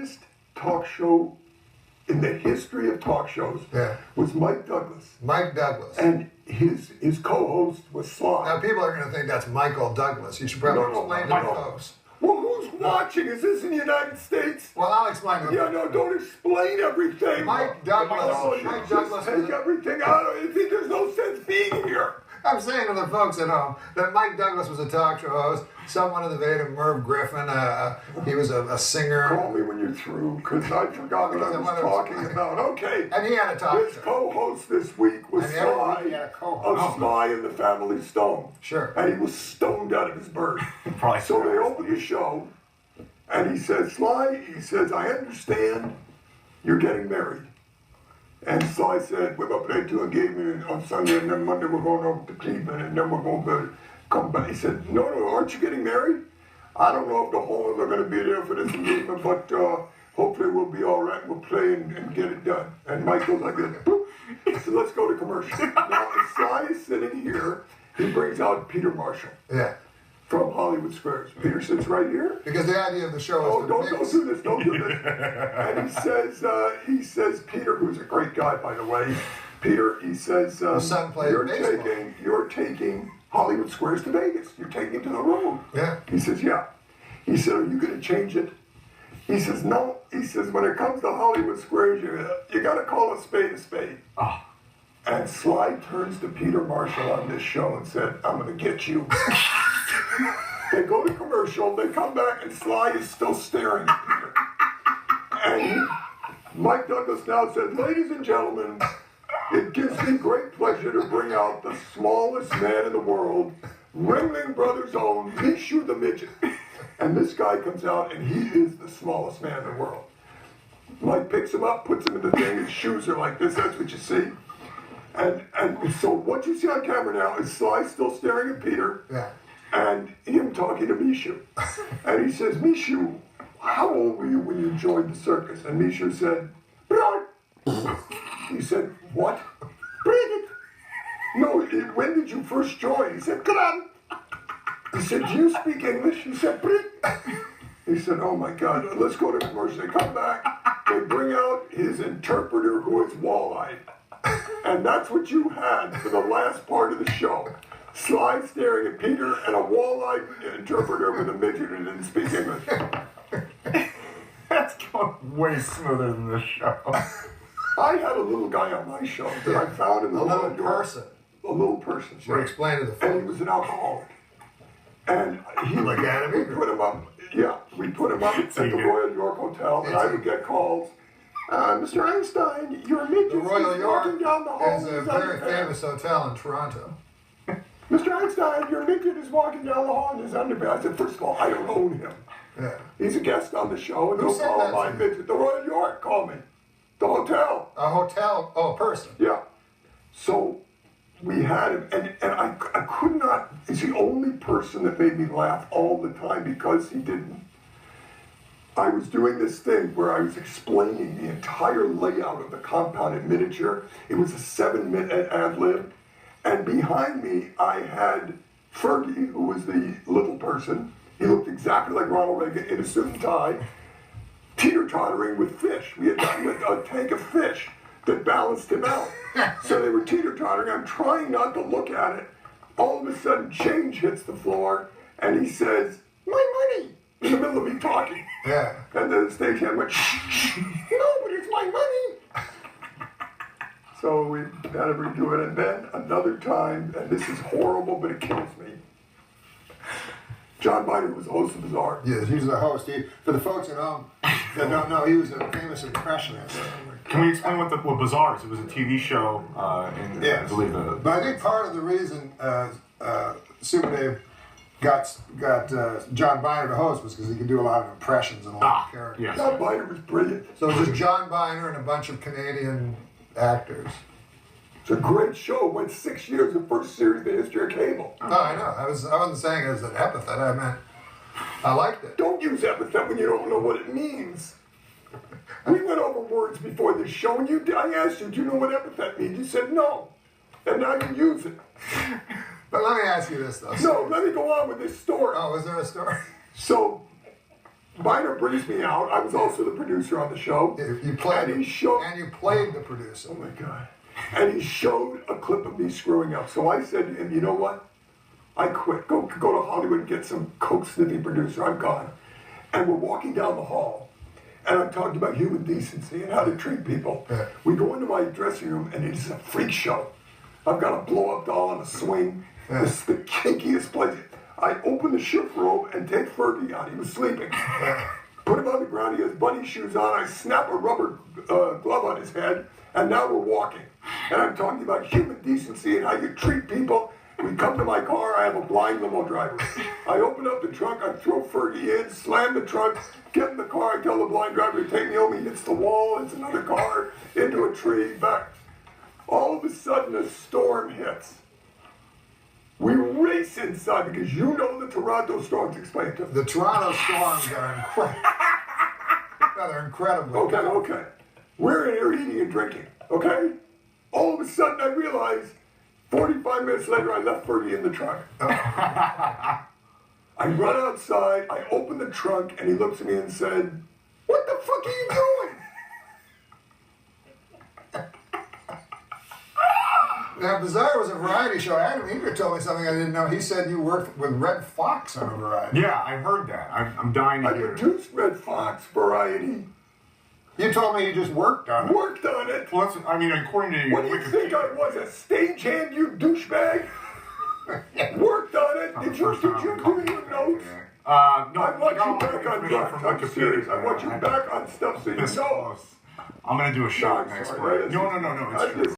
greatest talk show in the history of talk shows was Mike Douglas. Mike Douglas. And his co-host was Sly. Now, people are going to think that's Michael Douglas. You should probably explain to the folks. Well, who's watching? Is this in the United States? Well, I'll explain it. Yeah, no, don't explain everything. Mike Douglas. Mike Douglas. Take everything out of it. There's no sense being here. I'm saying to the folks at home that Mike Douglas was a talk show host, somewhat in the vein of Merv Griffin. He was a singer. Call me when you're through, because I forgot what I was talking about. Okay. And he had a talk show. His co-host this week was Sly of Sly and the Family Stone. Sure. And he was stoned out of his bird. Probably. So they opened the show, and he says, Sly, I understand you're getting married. And Sly said, we're going to play 2 games on Sunday, and then Monday we're going over to Cleveland, and then we're going to come back. He said, no, aren't you getting married? I don't know if the Horns are going to be there for this engagement, but hopefully we'll be all right. We'll play and get it done. And Mike goes like this, boop. So let's go to commercial. Now, as Sly is sitting here, he brings out Peter Marshall. Yeah. From Hollywood Squares. Peter sits right here. Because the idea of the show is don't do this, don't do this. And he says, Peter, who's a great guy, by the way, Peter, he says, you're taking Hollywood Squares to Vegas. You're taking it to the road. Yeah. He says, yeah. He said, are you going to change it? He says, no. He says, when it comes to Hollywood Squares, you got to call a spade a spade. Oh. And Sly turns to Peter Marshall on this show and said, I'm going to get you. They go to commercial, they come back, and Sly is still staring at Peter. And Mike Douglas now says, ladies and gentlemen, it gives me great pleasure to bring out the smallest man in the world, Ringling Brothers' own Mishu the Midget. And this guy comes out, and he is the smallest man in the world. Mike picks him up, puts him in the thing, his shoes are like this, that's what you see. And so what you see on camera now is Sly still staring at Peter. Yeah. And him talking to Mishu. And he says, Mishu, how old were you when you joined the circus? And Mishu said, he said, what? No, when did you first join? He said, Kran. He said, do you speak English? He said, he said, oh my God, let's go to commercial. They come back, they bring out his interpreter who is wall-eyed. And that's what you had for the last part of the show. Sly staring at Peter and a wall-eyed interpreter with a midget who didn't speak English. That's going way smoother than this show. I had a little guy on my show that I found in the little person. A little person. Should explain to the folks. And he was an alcoholic. And we put him up. Yeah, we put him up at the Royal York Hotel, and I would get calls. Mr. Einstein, you're a midget. The Royal York down the hall is a very famous hotel in Toronto. Mr. Einstein, your midget is walking down the hall in his underwear. I said, first of all, I don't own him. Yeah. He's a guest on the show, and Who they'll said call that my to you? midget. The Royal York called me. The hotel. A hotel? Oh, a person. Yeah. So we had him, and I could not, he's the only person that made me laugh all the time because he didn't. I was doing this thing where I was explaining the entire layout of the compound in miniature. It was a 7-minute ad lib. And behind me, I had Fergie, who was the little person. He looked exactly like Ronald Reagan in a suit and tie, teeter-tottering with fish. We had gotten a tank of fish that balanced him out. So they were teeter-tottering. I'm trying not to look at it. All of a sudden, change hits the floor, and he says, my money, in the middle of me talking. Yeah. And then the stagehand went, shh, no, but it's my money. So we had to redo it. And then another time, and this is horrible, but it kills me. John Biden was the host of Bizarre. Yes, he was the host. For the folks at home that don't know, he was a famous impressionist. Can we explain what Bizarre is? It was a TV show, I believe. But I think part of the reason Super Dave got John Biner to host was because he could do a lot of impressions and a lot of characters. Yes. John Biden was brilliant. So it was just John Biner and a bunch of Canadian actors. It's a great show. It went 6 years, the first series in the history of cable. No, I know. I wasn't saying it as an epithet. I meant I liked it. Don't use epithet when you don't know what it means. We went over words before this show, and I asked you, do you know what epithet means? You said no. And now you use it. But let me ask you this, though. No, let me go on with this story. Oh, was there a story? So, Biner brings me out. I was also the producer on the show. You played, and he showed, and you played the producer. oh my God. And he showed a clip of me screwing up. So I said to him, you know what? I quit. Go to Hollywood and get some coke sniffing producer. I'm gone. And we're walking down the hall. And I'm talking about human decency and how to treat people. Yeah. We go into my dressing room and it's a freak show. I've got a blow-up doll on a swing. Yeah. It's the kinkiest place. I open the shift robe and take Fergie out. He was sleeping. Put him on the ground. He has bunny shoes on. I snap a rubber glove on his head. And now we're walking. And I'm talking about human decency and how you treat people. We come to my car, I have a blind limo driver. I open up the trunk, I throw Fergie in, slam the trunk, get in the car, I tell the blind driver to take me home, he hits the wall, it's another car, into a tree, back. All of a sudden a storm hits. We race inside because you know the Toronto storms, explain to me. The Toronto storms are incredible. They're incredible. Okay. We're in here eating and drinking, okay? All of a sudden I realize 45 minutes later, I left Fergie in the trunk. I run outside, I open the trunk, and he looks at me and said, "What the fuck are you doing?" Now, Bizarre was a variety show. Adam Eager told me something I didn't know. He said you worked with Red Fox on a variety. Yeah, I heard that. I'm dying to I hear it. produced Red Fox Variety, You told me you just worked on it. worked on it. Well, that's, I mean, according to your What do you think I was, a stagehand, you douchebag? Worked on it. Did you do your notes? No, I want no, you back on drugs. I'm serious. I want you back on stuff so you This know. close. I'm gonna do a shot No, next sorry, break. that is- No, it's I true. just-